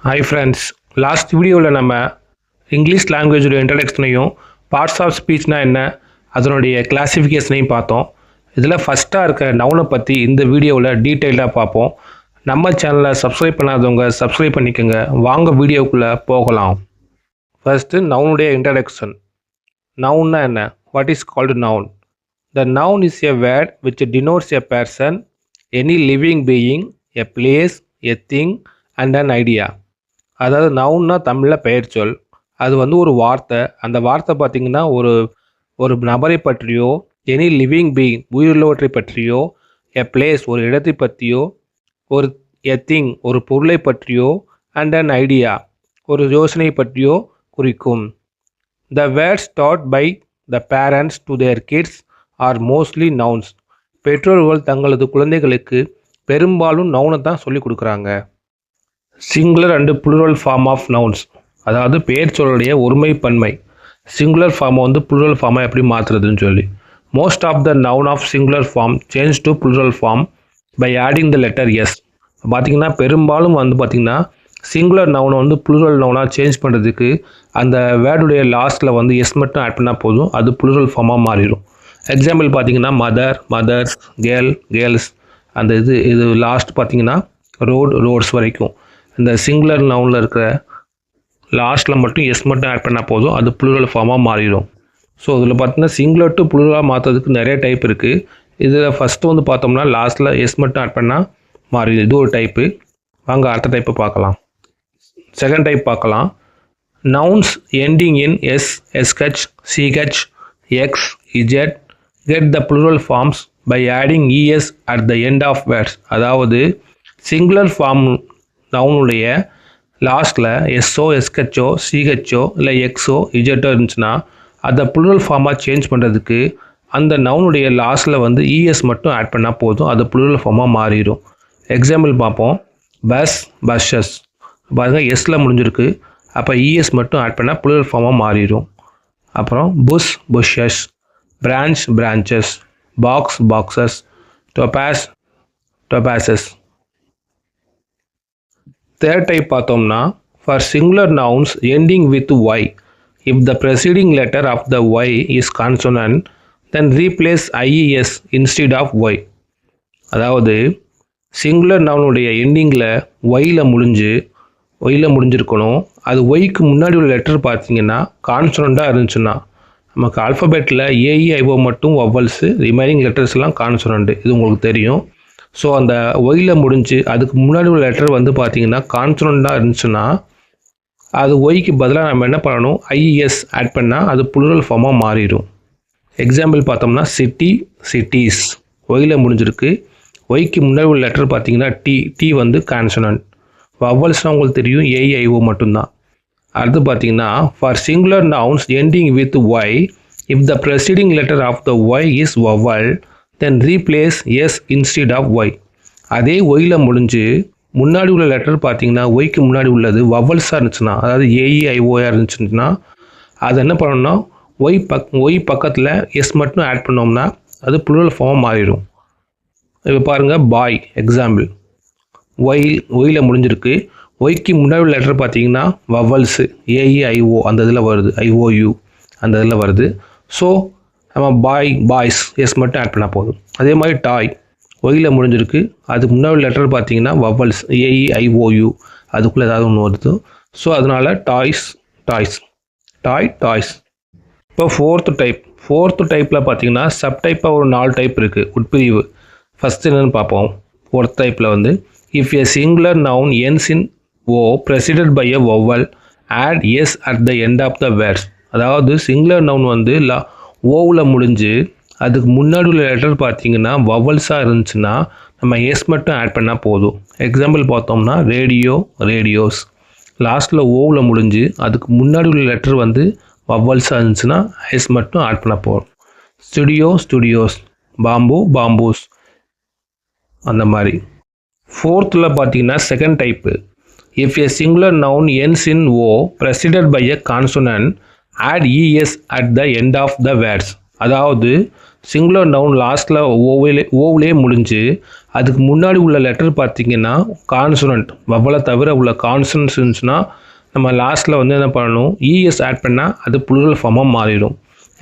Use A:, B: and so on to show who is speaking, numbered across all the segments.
A: Hi friends, last video நம்ம English லாங்குவேஜோட இன்ட்ரடக்ஷனையும் parts of ஸ்பீச்னா என்ன அதனுடைய கிளாசிஃபிகேஷனையும் பார்த்தோம். இதில் ஃபஸ்ட்டாக இருக்க நவுனை பற்றி இந்த வீடியோவில் டீட்டெயிலாக பார்ப்போம். நம்ம சேனலை சப்ஸ்கிரைப் பண்ணாதவங்க சப்ஸ்கிரைப் பண்ணிக்கோங்க. வாங்க வீடியோக்குள்ளே போகலாம். First நவுனுடைய introduction. நவுன்னா என்ன? What is called noun? The noun is a word which denotes a person, any living being, a place, a thing and an idea. அதாவது நவுன்னா தமிழில் பெயர் சொல். அது ஒரு வார்த்தை. அந்த வார்த்தை பார்த்திங்கன்னா ஒரு நபரை பற்றியோ, எனி லிவிங் பீயிங் உயிருள்ளவற்றை பற்றியோ, எ பிளேஸ் ஒரு இடத்தை பற்றியோ, ஒரு எ திங் ஒரு பொருளை பற்றியோ, அண்ட் அன் ஐடியா ஒரு யோசனை பற்றியோ குறிக்கும். The words taught by the parents to their kids are mostly nouns. பெற்றோர்கள் தங்களது குழந்தைகளுக்கு பெரும்பாலும் நவுனை தான் சொல்லிக் கொடுக்குறாங்க. Singular and plural form of nouns, அதாவது பெயர் சொல்லுடைய ஒருமை பன்மை. சிங்குலர் ஃபார்மை புளூரல் ஃபார்மை எப்படி மாற்றுறதுன்னு சொல்லி. Most of the noun of singular form change to plural form by adding the letter S. பார்த்திங்கன்னா பெரும்பாலும் பார்த்திங்கன்னா சிங்குலர் நவுனை புளூரல் நவுனாக சேஞ்ச் பண்ணுறதுக்கு அந்த வேர்டுடைய லாஸ்ட்டில் எஸ் மட்டும் ஆட் பண்ணால் போதும், அது புளூரல் ஃபார்மாக மாறிடும். எக்ஸாம்பிள் பார்த்திங்கன்னா மதர், மதர்ஸ், கேர்ள், கேர்ள்ஸ், அந்த இது லாஸ்ட் பார்த்திங்கன்னா ரோட், ரோட்ஸ் வரைக்கும் இந்த சிங்குலர் நவுனில் இருக்கிற லாஸ்ட்டில் மட்டும் எஸ் மட்டும் ஆட் பண்ணால் போதும், அது புளூரல் ஃபார்மாக மாறிடும். ஸோ இதில் பார்த்தீங்கன்னா சிங்குலர் டு புளூரலாக மாற்றுறதுக்கு நிறைய டைப் இருக்குது. இதில் ஃபஸ்ட்டு பார்த்தோம்னா லாஸ்ட்டில் எஸ் மட்டும் ஆட் பண்ணால் மாறிடும். இது ஒரு டைப்பு. வாங்க அடுத்த டைப்பை பார்க்கலாம். செகண்ட் டைப் பார்க்கலாம். Nouns ending in S, SH, CH, X, Z get the plural forms by adding es at the end of words. அதாவது சிங்குலர் ஃபார்ம் நவுனுடைய லாஸ்ட்டில் எஸ்ஓ, எஸ்ஹெச்ஓ, சிஹெச்ஓ இல்லை எக்ஸோ, இஜெட்டோ இருந்துச்சுன்னா அதை புளூரல் ஃபார்மாக சேஞ்ச் பண்ணுறதுக்கு அந்த நவுனுடைய லாஸ்ட்டில் இஎஸ் மட்டும் ஆட் பண்ணால் போதும், அது புளூரல் ஃபார்மாக மாறிடும். எக்ஸாம்பிள் பார்ப்போம். பஸ், பஸ்ஸஸ் பாருங்கள் எஸ்ஸில் முடிஞ்சிருக்கு, அப்போ இஎஸ் மட்டும் ஆட் பண்ணால் புளூரல் ஃபார்மாக மாறிடும். அப்புறம் push, pushes, branch, branches, box, boxes, topaz, topazes. Third type பார்த்தோம்னா for singular nouns ending with y, if the preceding letter of the y is consonant, then replace ies instead of y. அதாவது singular நவுனுடைய எண்டிங்கில் while முடிஞ்சிருக்கணும். அது ஒய்க்கு முன்னாடி உள்ள letter பார்த்தீங்கன்னா கான்சனண்ட்டாக இருந்துச்சுன்னா, நமக்கு ஆல்ஃபபெட்டில் AEIO மட்டும் வவ்வல்ஸு, ரிமைனிங் லெட்டர்ஸ்லாம் கான்சனண்ட்டு, இது உங்களுக்கு தெரியும். ஸோ அந்த ஒயில் முடிஞ்சு அதுக்கு முன்னாடி உள்ள லெட்டர் பார்த்திங்கன்னா கான்சனண்ட்டாக இருந்துச்சுன்னா அது ஒய்க்கு பதிலாக நம்ம என்ன பண்ணணும், ஐஇஎஸ் ஆட் பண்ணால் அது புளூரல் ஃபார்மாக மாறிடும். எக்ஸாம்பிள் பார்த்தோம்னா சிட்டி, சிட்டிஸ் ஒயில் முடிஞ்சிருக்கு, ஒய்க்கு முன்னாடி உள்ள லெட்டர் பார்த்திங்கன்னா டி கான்சனண்ட். வவ்வல்ஸ்னால் உங்களுக்கு தெரியும் ஏஇஐஓ மட்டும்தான். அடுத்து பார்த்தீங்கன்னா for singular nouns ending with Y, if the preceding letter of the Y is vowel, then replace S instead of Y. அதே ஒயில் முடிஞ்சு முன்னாடி உள்ள லெட்டர் பார்த்தீங்கன்னா ஒய்க்கு முன்னாடி உள்ளது வவல்ஸாக இருந்துச்சுன்னா, அதாவது ஏஇஐஓயாக இருந்துச்சுன்னா அது என்ன பண்ணணும்னா ஒய் பக்கத்தில் எஸ் மட்டும் ஆட் பண்ணோம்னா அது புளூரல் ஃபார்மாக மாறிடும். இப்போ பாருங்கள் பாய், எக்ஸாம்பிள் ஒயில் முடிஞ்சிருக்கு, ஒய்க்கு முன்னாடி லெட்டர் பார்த்தீங்கன்னா வவல்ஸு ஏஇஐஓ அந்த இதில் வருது, ஐஓயு அந்த இதில் வருது. ஸோ நம்ம பாய்ஸ் எஸ் மட்டும் ஆட் பண்ணால் போதும். அதே மாதிரி டாய் ஒயில் முடிஞ்சிருக்கு, அதுக்கு முன்னாடி லெட்டர் பார்த்தீங்கன்னா வவல்ஸ் ஏஇஐஓயு அதுக்குள்ளே ஏதாவது ஒன்று வருது. ஸோ அதனால் டாய்ஸ், டாய்ஸ். இப்போ ஃபோர்த்து டைப்பில் பார்த்தீங்கன்னா சப்டைப்பாக ஒரு 4 டைப் இருக்குது, உட்பிரிவு. ஃபஸ்ட்டு என்னென்னு பார்ப்போம். ஃபோர்த் டைப்பில் if a singular noun ends in o preceded by a vowel, add s at the end of the words. அதாவது சிங்குலர் நவுன் ஓவில் முடிஞ்சு அதுக்கு முன்னாடி உள்ள லெட்டர் பார்த்தீங்கன்னா வவல்ஸாக இருந்துச்சுன்னா நம்ம எஸ் மட்டும் ஆட் பண்ணால் போதும். எக்ஸாம்பிள் பார்த்தோம்னா ரேடியோ, ரேடியோஸ் லாஸ்ட்டில் ஓவில் முடிஞ்சு அதுக்கு முன்னாடி உள்ள லெட்டர் வவல்ஸாக இருந்துச்சுன்னா எஸ் மட்டும் ஆட் பண்ண போதும். ஸ்டுடியோ, ஸ்டுடியோஸ், பாம்பு, பாம்பூஸ் அந்த மாதிரி. ஃபோர்த்தில் பார்த்தீங்கன்னா செகண்ட் டைப்பு. If a singular noun ends in O preceded by a consonant, add es at the end of the words. அதாவது சிங்குலர் நவுன் லாஸ்ட்டில் ஓவிலே முடிஞ்சு அதுக்கு முன்னாடி உள்ள லெட்டர் பார்த்தீங்கன்னா கான்சனன்ட் வவ்வலை தவிர உள்ள கான்சனன்ட்ஸ் இருந்துச்சுன்னா நம்ம லாஸ்ட்டில் வந்து என்ன பண்ணணும் இஎஸ் ஆட் பண்ணால் அது ப்ளூரல் ஃபார்மாக மாறிடும்.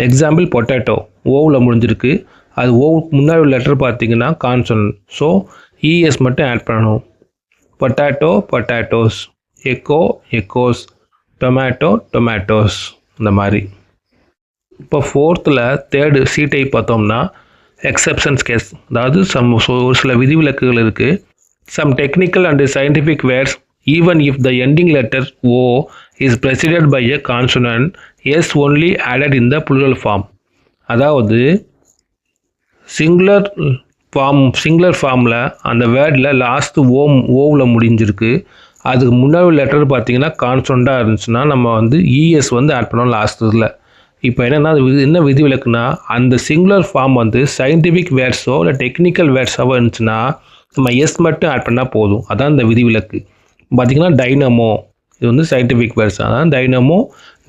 A: எக்ஸாம்பிள் பொட்டேட்டோ ஓவில் முடிஞ்சிருக்கு, அது ஓவுக்கு முன்னாடி உள்ள லெட்டர் பார்த்தீங்கன்னா கான்சனன்ட், ஸோ இஎஸ் மட்டும் ஆட் பண்ணணும். Potato potatoes, echo echoes, tomato tomatoes, இந்த மாதிரி. இப்போ ஃபோர்த்தில் தேர்டு சி டைப் பார்த்தோம்னா எக்ஸப்ஷன்ஸ் கேஸ், அதாவது ஒரு சில விதிவிலக்குகள் இருக்குது. Some technical and scientific words even if the ending letter O is preceded by a consonant S only added in the plural form. அதாவது சிங்குலர் ஃபார்மில் அந்த வேர்டில் லாஸ்ட்டு ஓவில் முடிஞ்சிருக்கு, அதுக்கு முன்னாடி லெட்டர் பார்த்தீங்கன்னா கான்சனண்ட்டாக இருந்துச்சுன்னா நம்ம வந்து இஎஸ் வந்து ஆட் பண்ணோம் லாஸ்ட் இதில். இப்போ என்னென்னா அது என்ன விதிவிலக்குனா அந்த சிங்குலர் ஃபார்ம் வந்து சயின்டிஃபிக் வேர்ட்ஸோ இல்லை டெக்னிக்கல் வேர்ட்ஸாவோ இருந்துச்சுன்னா நம்ம எஸ் மட்டும் ஆட் பண்ணால் போதும். அதான் இந்த விதிவிலக்கு. பார்த்திங்கன்னா டைனமோ இது வந்து சயின்டிஃபிக் வேர்ட்ஸ், அதான் டைனமோ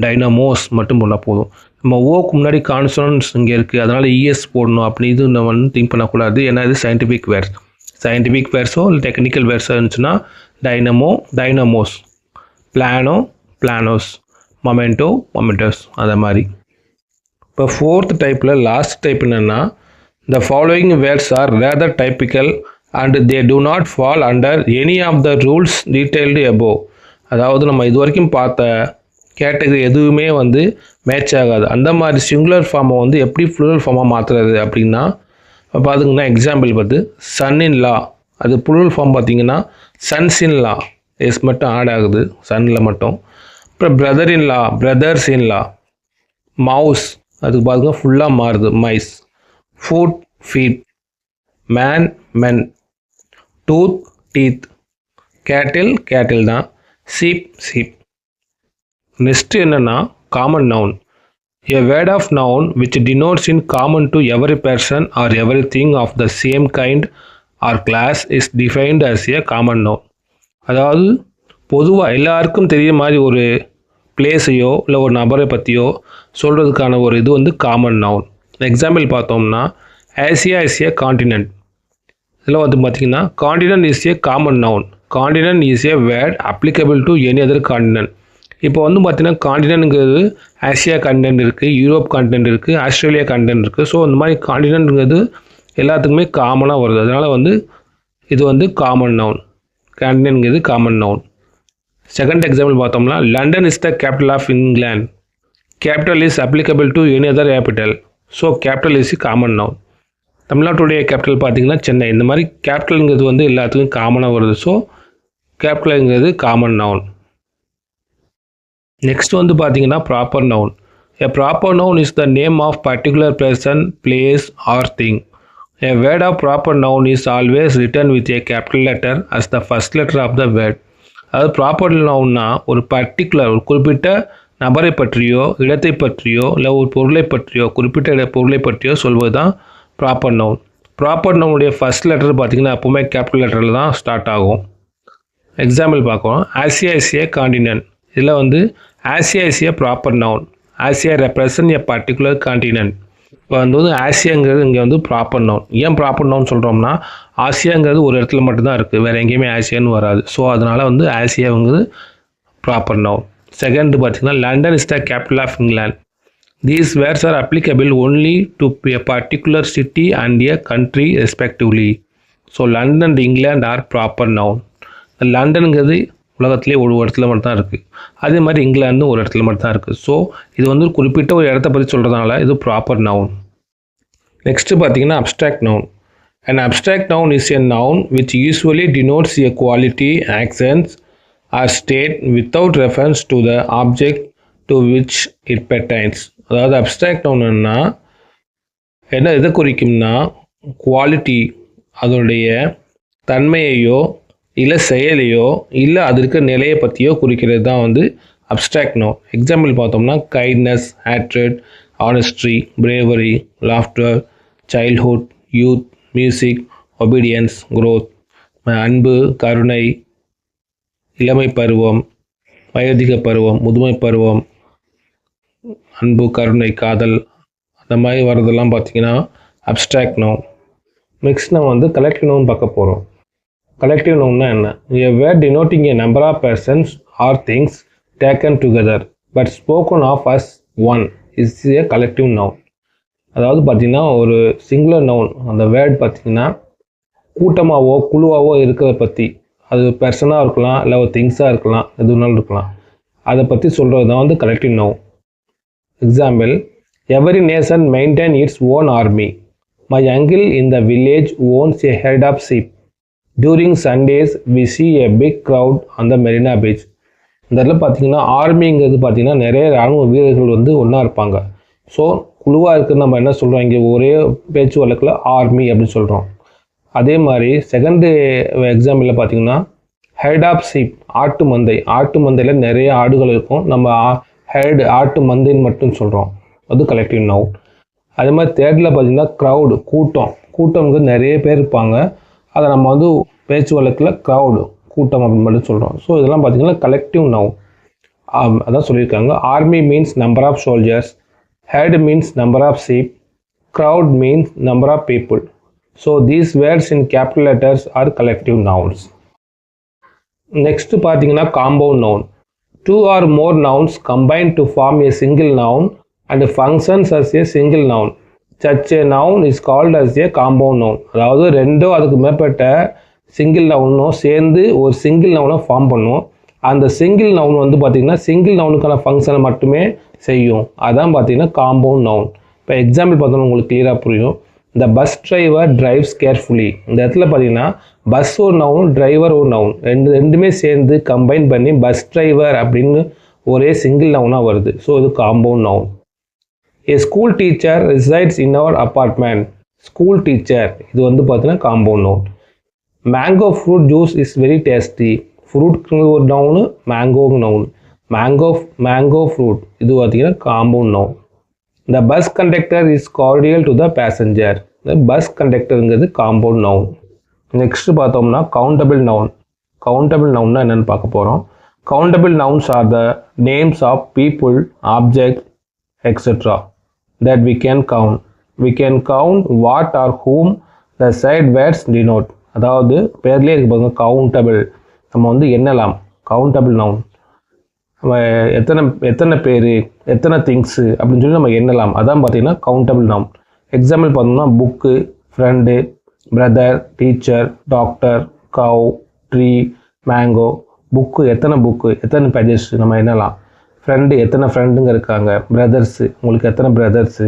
A: டைனமோஸ் மட்டும் போனால் போதும். நம்ம ஓக்கு முன்னாடி கான்சனன்ட்ஸ் இங்கே இருக்குது அதனால் இஎஸ் போடணும் அப்படி இது நம்ம வந்து திங்க் பண்ணக்கூடாது. ஏன்னா இது சயின்டிஃபிக் வேர்ட்ஸ். சயின்டிஃபிக் வேர்ட்ஸோ இல்லை டெக்னிக்கல் வேர்ட்ஸோ இருந்துச்சுன்னா dynamo dynamos, plano planos, memento mementos, அதை மாதிரி. இப்போ ஃபோர்த் டைப்பில் லாஸ்ட் டைப் என்னென்னா the following words are rather typical and they do not fall under any of the rules detailed above. அதாவது நம்ம இது வரைக்கும் பார்த்த கேட்டகரி எதுவுமே வந்து மேட்ச் ஆகாது. அந்த மாதிரி சிங்குலர் ஃபார்மை வந்து எப்படி ப்ளூரல் ஃபார்மாக மாற்றுறது அப்படின்னா இப்போ அதுக்குன்னா எக்ஸாம்பிள் பார்த்து சன் இன் லா, அது ப்ளூரல் ஃபார்ம் பார்த்தீங்கன்னா சன்ஸ் இன் லா, எஸ் மட்டும் ஆட் ஆகுது சன்னில் மட்டும். அப்புறம் brother in law, brothers in law. Mouse அதுக்கு பாருங்க ஃபுல்லாக மாறுது மைஸ். ஃபுட் ஃபீட், மேன் மென், டூத் டீத், கேட்டில் கேட்டில் தான், சீப் சீப். நெக்ஸ்ட் என்னென்னா common noun. A word of noun which denotes in common to every person or everything of the same kind or class is defined as a common noun. அதாவது பொதுவாக எல்லாருக்கும் தெரிய மாதிரி ஒரு பிளேஸையோ இல்லை ஒரு நபரை பற்றியோ சொல்கிறதுக்கான ஒரு இது வந்து காமன் நவுன். எக்ஸாம்பிள் பார்த்தோம்னா ஆசியா இஸ் ஏ காண்டினென்ட். இதில் வந்து பார்த்திங்கன்னா continent is a common noun. Continent is a word applicable to any other continent. இப்போ வந்து பார்த்திங்கன்னா காண்டினென்ட்ங்கிறது ஆசியா காண்டினென்ட் இருக்குது, யூரோப் காண்டினென்ட் இருக்குது, ஆஸ்திரேலியா காண்டினென்ட் இருக்குது. ஸோ இந்த மாதிரி காண்டினென்ட்ங்கிறது எல்லாத்துக்குமே காமனாக வருது. அதனால் வந்து இது வந்து காமன் நவுன். காண்டினென்ட்ங்கிறது காமன் நவுன். செகண்ட் எக்ஸாம்பிள் பார்த்தோம்னா London is the capital of England. Capital is applicable to any other capital. So capital is common noun. தமிழ்நாட்டுடைய கேபிட்டல் பார்த்திங்கன்னா சென்னை. இந்த மாதிரி கேபிட்டலுங்கிறது வந்து எல்லாத்துக்கும் காமனாக வருது. ஸோ கேபிட்டலுங்கிறது காமன் நவுன். நெக்ஸ்ட் வந்து பார்த்தீங்கன்னா proper noun. A proper noun is the name of particular person, place or thing. A word of proper noun is always return with a capital letter as the first letter of the word. அதாவது proper நவுன்னா ஒரு particular ஒரு குறிப்பிட்ட நபரை பற்றியோ இடத்தை பற்றியோ இல்லை ஒரு பொருளை பற்றியோ குறிப்பிட்ட பொருளை பற்றியோ சொல்வது தான் ப்ராப்பர் நவுன். ப்ராப்பர் நவுனுடைய ஃபர்ஸ்ட் லெட்டர் பார்த்திங்கன்னா எப்போவுமே கேபிட்டல் லெட்டரில் தான் ஸ்டார்ட் ஆகும். எக்ஸாம்பிள் பார்க்கலாம். Asia is a continent. இதில் வந்து Asia is a proper noun. Asia represent a particular continent. இப்போ வந்து ஆசியாங்கிறது இங்கே வந்து ப்ராப்பர் நவுன். ஏன் ப்ராப்பர் நவுன் சொல்கிறோம்னா ஆசியாங்கிறது ஒரு இடத்துல மட்டும்தான் இருக்குது, வேறு எங்கேயுமே ஆசியான்னு வராது. ஸோ அதனால் வந்து ஆசியாங்கிறது ப்ராப்பர் நவுன். செகண்ட் பார்த்திங்கன்னா London is the capital of England. These words are applicable only to a particular city and a country respectively. So London and England are proper noun. லண்டனுங்கிறது உலகத்திலே ஒரு இடத்துல மட்டும் தான் இருக்குது, அதே மாதிரி இங்கிலாந்து ஒரு இடத்துல மட்டும் தான் இருக்குது. ஸோ இது வந்து குறிப்பிட்ட ஒரு இடத்த பற்றி சொல்கிறதுனால இது ப்ராப்பர் நவுன். நெக்ஸ்ட்டு பார்த்தீங்கன்னா abstract noun. An abstract noun is a noun which usually denotes a quality, actions or state without reference to the object to which it pertains. அதாவது அப்ஸ்ட்ராக்ட் நவுன்னா என்ன எதை குறிக்கும்னா குவாலிட்டி, அதனுடைய தன்மையையோ இல்லை செயலையோ இல்லை அது இருக்கிற நிலையை பற்றியோ குறிக்கிறது தான் வந்து அப்ஸ்ட்ராக்ட் நவுன். எக்ஸாம்பிள் பார்த்தோம்னா kindness, hatred, honesty, bravery, laughter, childhood, youth, music, obedience, growth, அன்பு, கருணை, இளமை பருவம், வயோதிக பருவம், முதுமை பருவம், அன்பு, கருணை, காதல், அந்த மாதிரி வர்றதெல்லாம் பார்த்திங்கன்னா அப்ஸ்ட்ராக்ட் நவுன். நெக்ஸ்ட் நம்ம வந்து கலெக்டிவ் நவுன் பார்க்க போகிறோம். கலெக்டிவ் நவுன்னா என்ன? A word denoting a number of persons or things taken together but spoken of as one is a collective noun. அதாவது பார்த்தீங்கன்னா ஒரு சிங்குலர் நவுன், அந்த வேர்ட் பார்த்தீங்கன்னா கூட்டமாகவோ குழுவாகவோ இருக்கிறத பற்றி, அது பர்சனாக இருக்கலாம், இல்லை ஒரு திங்ஸாக இருக்கலாம், எது வேணாலும் இருக்கலாம், அதை பற்றி சொல்கிறது தான் வந்து collective noun. Example, every nation maintain its own army. My uncle in the village ones a herd of sheep. During Sundays we see a big crowd on the Marina Beach. இந்த இடத்துல பார்த்தீங்கன்னா ஆர்மிங்கிறது பார்த்தீங்கன்னா நிறைய இராணுவ வீரர்கள் வந்து ஒன்றா இருப்பாங்க. ஸோ குழுவாக இருக்குன்னு நம்ம என்ன சொல்கிறோம், இங்கே ஒரே பேச்சு வழக்கில் ஆர்மி அப்படின்னு சொல்கிறோம். அதே மாதிரி செகண்டு எக்ஸாம்பிளில் பார்த்தீங்கன்னா ஹெட் ஆஃப் ஷீப், ஆட்டு மந்தை. ஆட்டு மந்தையில் நிறைய ஆடுகள் இருக்கும், நம்ம ஹெட் ஆட்டு மந்தைன்னு மட்டும் சொல்கிறோம், அது கலெக்டிவ் நவுன். அதே மாதிரி தேர்டில் பார்த்தீங்கன்னா க்ரௌடு, கூட்டம். கூட்டம்ங்கிறது நிறைய பேர் இருப்பாங்க, அதை நம்ம வந்து பேச்சு வழக்கில் க்ரௌடு, கூட்டம் அப்படின்னு மட்டும் சொல்கிறோம். ஸோ இதெல்லாம் பார்த்தீங்கன்னா கலெக்டிவ் நவுன். அதான் சொல்லியிருக்காங்க. Army means number of soldiers, herd means number of sheep, crowd means number of people. So these words in capital letters are collective nouns. Next பார்த்தீங்கன்னா compound noun. Two or more nouns combine to form a single noun and functions as a single noun. Such a noun is called as a compound noun. அதாவது ரெண்டோ அதுக்கு மேற்பட்ட single நவுனும் சேர்ந்து ஒரு single நவுனை form பண்ணும். அந்த single noun வந்து பார்த்திங்கன்னா சிங்கிள் நவுனுக்கான ஃபங்க்ஷனை மட்டுமே செய்யும். அதான் பார்த்திங்கன்னா காம்பவுண்ட் நவுன். இப்போ எக்ஸாம்பிள் பார்த்தோன்னா உங்களுக்கு கிளியராக புரியும். இந்த பஸ் டிரைவர் டிரைவ்ஸ் கேர்ஃபுல்லி. இந்த இடத்துல பார்த்தீங்கன்னா பஸ் ஒரு நவுன், டிரைவர் ஒரு நவுன், ரெண்டுமே சேர்ந்து கம்பைன் பண்ணி பஸ் டிரைவர் அப்படின்னு ஒரே சிங்கிள் நவுனாக வருது. ஸோ இது compound noun. A school teacher resides in our apartment. School teacher, இது வந்து பார்த்தீங்கன்னா compound noun. Mango fruit juice is very tasty. ஃப்ரூட்க்கு ஒரு நவுனு, மேங்கோங்க நவுன். மேங்கோ ஃப்ரூட் இது பார்த்தீங்கன்னா compound noun. The bus conductor is cordial to the passenger. இந்த bus கண்டக்டருங்கிறது காம்பவுண்ட் நவுன். நெக்ஸ்ட் பார்த்தோம்னா கவுண்டபிள் நவுன். கவுண்டபிள் நவுன்னா என்னென்னு பார்க்க போகிறோம். Countable nouns are the names of people, object, etc. that we can count. We can count what or whom the side words denote. அதாவது பேர்லேயே இருக்கு பாருங்க, கவுண்டபிள். நம்ம வந்து எண்ணலாம், கவுண்டபிள் நவுன். நம்ம எத்தனை பேர், எத்தனை திங்ஸு அப்படின்னு சொல்லி நம்ம எண்ணலாம். அதான் பார்த்தீங்கன்னா கவுண்டபிள் நவுன். எக்ஸாம்பிள் பார்த்தோம்னா book, friend, brother, teacher, doctor, cow, tree, mango. Book எத்தனை பேஜஸ் நம்ம எண்ணலாம். ஃப்ரெண்டு எத்தனை ஃப்ரெண்டுங்க இருக்காங்க, பிரதர்ஸு உங்களுக்கு எத்தனை பிரதர்ஸு,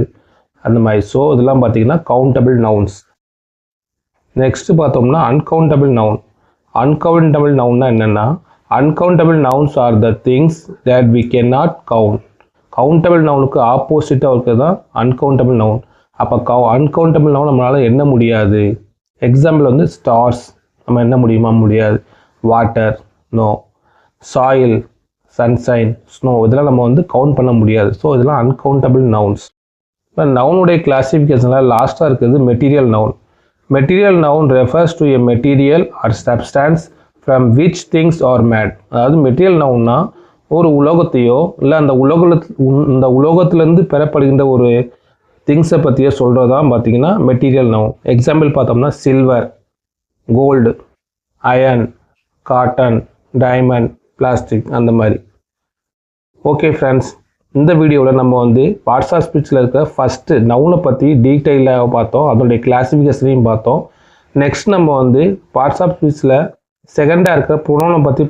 A: அந்த மாதிரி. ஸோ இதெல்லாம் பார்த்தீங்கன்னா கவுண்டபிள் நவுன்ஸ். நெக்ஸ்ட்டு பார்த்தோம்னா அன்கவுண்டபிள் நவுன். அன்கவுண்டபிள் நவுன்னா என்னென்னா, uncountable nouns are the things that we can not count. Countable நவுனுக்கு ஆப்போசிட்டாக இருக்கிறது தான் அன்கவுண்டபிள் நவுன். அப்போ அன்கவுண்டபிள் நவுன் நம்மளால் எண்ண முடியாது. எக்ஸாம்பிள் வந்து ஸ்டார்ஸ் நம்ம எண்ண முடியுமா, முடியாது. Water, no. Soil, sunshine, snow, இதெல்லாம் நம்ம வந்து கவுண்ட் பண்ண முடியாது. ஸோ இதெல்லாம் அன்கவுண்டபிள் நவுன்ஸ். இப்போ நவுனுடைய கிளாசிஃபிகேஷனில் லாஸ்ட்டாக இருக்கிறது material noun. Material noun refers to a material or substance from which things are made. அதாவது மெட்டீரியல் நவுன்னா ஒரு உலோகத்தையோ இல்லை இந்த உலோகத்திலேருந்து பெறப்படுகின்ற ஒரு திங்ஸை பற்றியோ சொல்கிறது தான் பார்த்தீங்கன்னா மெட்டீரியல் நவுன். எக்ஸாம்பிள் பார்த்தோம்னா silver, gold, iron, cotton, diamond, plastic, அந்த மாதிரி. ஓகே ஃப்ரெண்ட்ஸ், இந்த வீடியோவில் நம்ம வந்து பார்ட்ஸ் ஆஃப் ஸ்பீச்சில் இருக்க ஃபஸ்ட்டு நவுனை பற்றி டீட்டெயிலாக பார்த்தோம், அதனுடைய கிளாசிஃபிகேஷனையும் பார்த்தோம். நெக்ஸ்ட் நம்ம வந்து பார்ட்ஸ் ஆஃப் ஸ்பீச்சில் செகண்டாக இருக்க ப்ரொனவுனை பற்றி